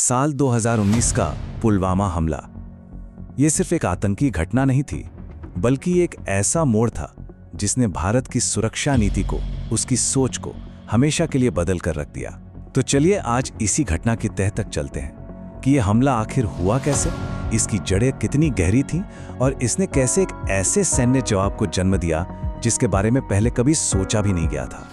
साल 2019 का पुलवामा हमला ये सिर्फ एक आतंकी घटना नहीं थी, बल्कि एक ऐसा मोड़ था जिसने भारत की सुरक्षा नीति को, उसकी सोच को हमेशा के लिए बदल कर रख दिया। तो चलिए आज इसी घटना की तह तक चलते हैं कि यह हमला आखिर हुआ कैसे, इसकी जड़ें कितनी गहरी थीं और इसने कैसे एक ऐसे सैन्य जवाब को जन्म दिया जिसके बारे में पहले कभी सोचा भी नहीं गया था।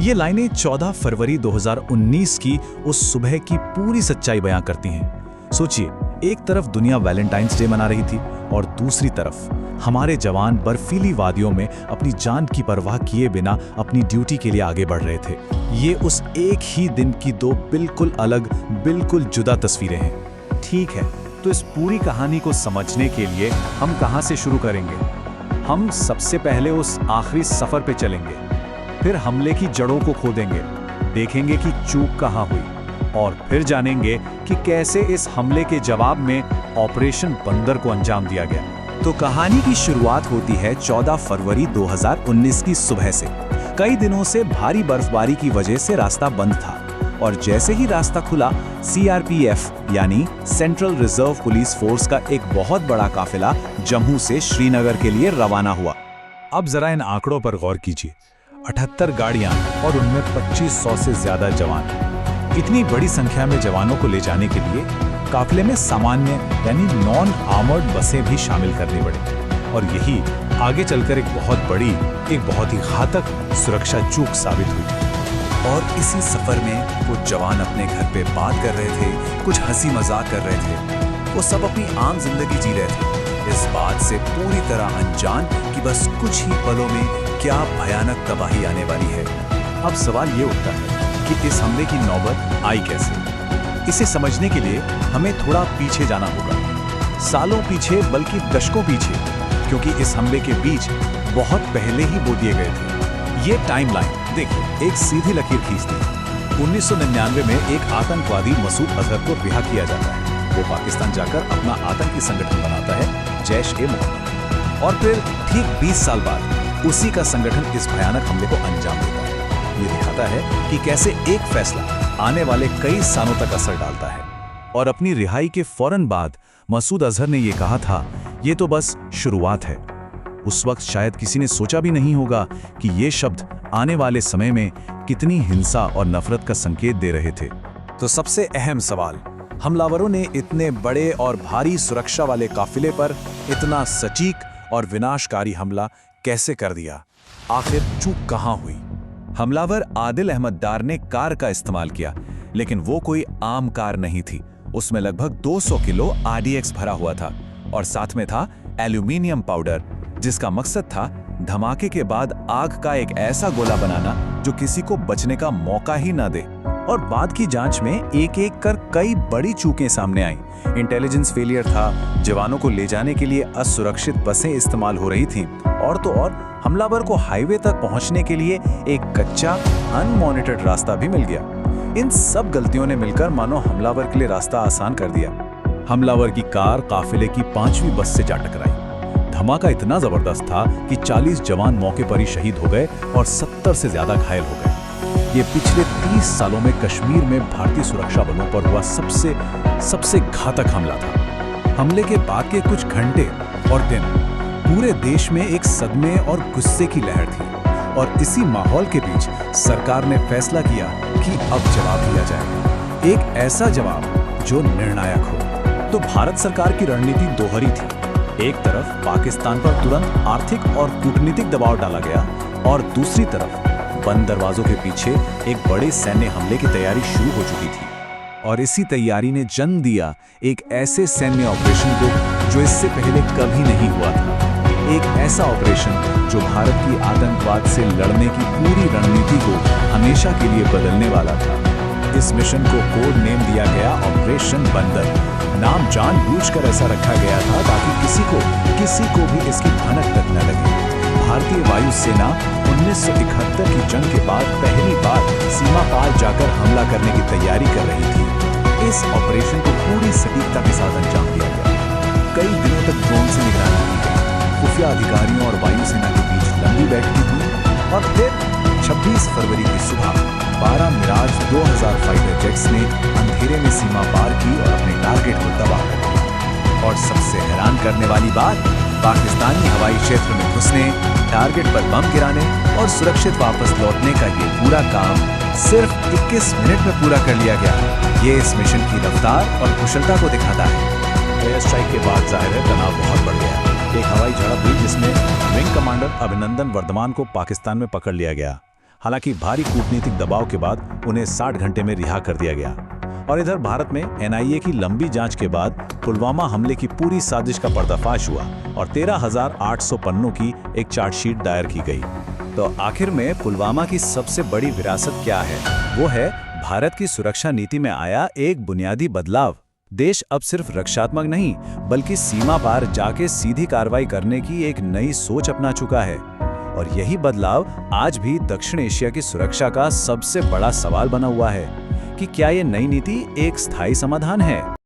ये लाइनें 14 फरवरी 2019 की उस सुबह की पूरी सच्चाई बयां करती हैं। सोचिए, एक तरफ दुनिया वैलेंटाइंस डे मना रही थी और दूसरी तरफ हमारे जवान बर्फीली वादियों में अपनी जान की परवाह किए बिना अपनी ड्यूटी के लिए आगे बढ़ रहे थे। ये उस एक ही दिन की दो बिल्कुल अलग, बिल्कुल जुदा तस्वीरें हैं। ठीक है, तो इस पूरी कहानी को समझने के लिए हम कहां से शुरू करेंगे? हम सबसे पहले उस आखिरी सफर पे चलेंगे, फिर हमले की जड़ों को खोदेंगे, देखेंगे कि चूक कहां हुई और फिर जानेंगे कि कैसे इस हमले के जवाब में ऑपरेशन बंदर को अंजाम दिया गया। तो कहानी की शुरुआत होती है 14 फरवरी 2019 की सुबह से। कई दिनों से भारी बर्फबारी की वजह से रास्ता बंद था और जैसे ही रास्ता खुला, सीआरपीएफ यानी सेंट्रल रिजर्व पुलिस फोर्स का एक बहुत बड़ा काफिला जम्मू से श्रीनगर के लिए रवाना हुआ। अब जरा इन आंकड़ों पर गौर कीजिए। 78 गाड़ियां और उनमें 2500 से ज्यादा जवान। इतनी बड़ी संख्या में जवानों को ले जाने के लिए काफिले में सामान्य यानी नॉन आर्मर्ड बसें भी शामिल करनी पड़ी और यही आगे चलकर एक बहुत ही घातक सुरक्षा चूक साबित हुई। और इसी सफर में वो जवान अपने घर पे बात कर रहे थे, कुछ हंसी मजाक कर रहे थे। वो सब अपनी आम जिंदगी जी रहे थे, इस बात से पूरी तरह अनजान कि बस कुछ ही पलों में क्या भयानक तबाही आने वाली है। अब सवाल ये उठता है कि इस हमले की नौबत आई कैसे? इसे समझने के लिए हमें थोड़ा पीछे जाना होगा, सालों पीछे बल्कि दशकों पीछे, क्योंकि इस हमले के बीज बहुत पहले ही बो दिए गए थे। ये टाइमलाइन देखिए, एक सीधी लकीर खींचती है। 1999 में एक आतंकवादी मसूद अजहर को रिहा किया जाता है। वो पाकिस्तान जाकर अपना आतंकी संगठन बनाता है, जैश-ए-मोहम्मद। और फिर ठीक 20 साल बाद उसी का संगठन इस भयानक हमले को अंजाम देता है। ये दिखाता है कि कैसे एक फैसला आने वाले कई सालों तक असर डालता है। और अपनी रिहाई के फौरन बाद मसूद अजहर ने ये कहा था, ये तो बस शुरुआत है। उस वक्त शायद किसी ने सोचा भी नहीं होगा कि ये शब्द आने वाले समय में कितनी हिंसा और नफरत का संकेत दे रहे थे। तो सबसे अहम सवाल, हमलावरों ने इतने बड़े और भारी सुरक्षा वाले काफिले पर इतना सटीक और विनाशकारी हमला कैसे कर दिया? आखिर चूक कहां हुई? हमलावर आदिल अहमद डार ने कार का इस्तेमाल किया, लेकिन वो कोई आम कार नहीं थी। उसमें लगभग 200 किलो आरडीएक्स भरा हुआ था और साथ में था एल्यूमिनियम पाउडर, जिसका मकसद था धमाके के बाद आग का एक ऐसा गोला बनाना जो किसी को बचने का मौका ही न दे। और बाद की जांच में एक एक कर कई बड़ी चूकें सामने आईं। इंटेलिजेंस फेलियर था, जवानों को ले जाने के लिए असुरक्षित बसें इस्तेमाल हो रही थीं, और तो और हमलावर को हाईवे तक पहुंचने के लिए एक कच्चा अनमॉनिटर्ड रास्ता भी मिल गया। इन सब गलतियों ने मिलकर मानो हमलावर के लिए रास्ता आसान कर दिया। हमलावर की कार काफिले की 5वीं बस से जा टकराई। धमाका इतना जबरदस्त था कि 40 जवान मौके पर ही शहीद हो गए और 70 से ज्यादा घायल हो गए। ये पिछले 30 सालों में कश्मीर में भारतीय सुरक्षा बलों पर हुआ सबसे घातक हमला था। हमले के बाद के कुछ घंटे और दिन पूरे देश में एक सदमे और गुस्से की लहर थी, और इसी माहौल के बीच सरकार ने फैसला किया कि अब जवाब दिया जाए, एक ऐसा जवाब जो निर्णायक हो। तो भारत सरकार की रणनीति दोहरी थी। एक तरफ पाकिस्तान पर तुरंत आर्थिक और कूटनीतिक दबाव डाला गया और दूसरी तरफ बंद दरवाजों के पीछे एक बड़े सैन्य हमले की तैयारी शुरू हो चुकी थी। और इसी तैयारी ने जन्म दिया एक ऐसे सैन्य ऑपरेशन को जो इससे पहले कभी नहीं हुआ था। एक ऐसा ऑपरेशन जो भारत की आतंकवाद से लड़ने की पूरी रणनीति को हमेशा के लिए बदलने वाला था। इस मिशन को कोड नेम दिया गया ऑपरेशन बंदर। नाम जानबूझकर ऐसा रखा गया था ताकि किसी को भी इसकी भनक तक न लगे। भारतीय वायुसेना 1971 की जंग के बाद पहली बार सीमा पार जाकर हमला करने की तैयारी कर रही थी। इस ऑपरेशन को पूरी सटीकता के साथ अंजाम दिया गया। कई दिनों तक ड्रोन से निगरानी की गई, खुफिया अधिकारियों और वायुसेना के बीच लंबी बैठकें हुई और फिर 26 फरवरी की सुबह 12 मिराज 2000 फाइटर जेट्स ने अंधेरे में सीमा पार की और अपने टारगेट को तबाह कर दिया। और सबसे हैरान करने वाली बात, पाकिस्तानी हवाई क्षेत्र में घुसने, टारगेट पर बम गिराने और सुरक्षित वापस लौटने का ये पूरा काम सिर्फ 21 मिनट में पूरा कर लिया गया। ये इस मिशन की रफ्तार और कुशलता को दिखाता है। एयर स्ट्राइक के बाद जाहिर है तनाव बहुत बढ़ गया। एक हवाई झड़प हुई जिसमें विंग कमांडर अभिनंदन वर्धमान को पाकिस्तान में पकड़ लिया गया। हालांकि भारी कूटनीतिक दबाव के बाद उन्हें 60 घंटे में रिहा कर दिया गया। और इधर भारत में एनआईए की लंबी जांच के बाद पुलवामा हमले की पूरी साजिश का पर्दाफाश हुआ और 13,800 पन्नों की एक चार्जशीट दायर की गई। तो आखिर में पुलवामा की सबसे बड़ी विरासत क्या है? वो है भारत की सुरक्षा नीति में आया एक बुनियादी बदलाव। देश अब सिर्फ रक्षात्मक नहीं बल्कि सीमा पार जाके सीधी कार्रवाई करने की एक नई सोच अपना चुका है। और यही बदलाव आज भी दक्षिण एशिया की सुरक्षा का सबसे बड़ा सवाल बना हुआ है कि क्या ये नई नीति एक स्थायी समाधान है?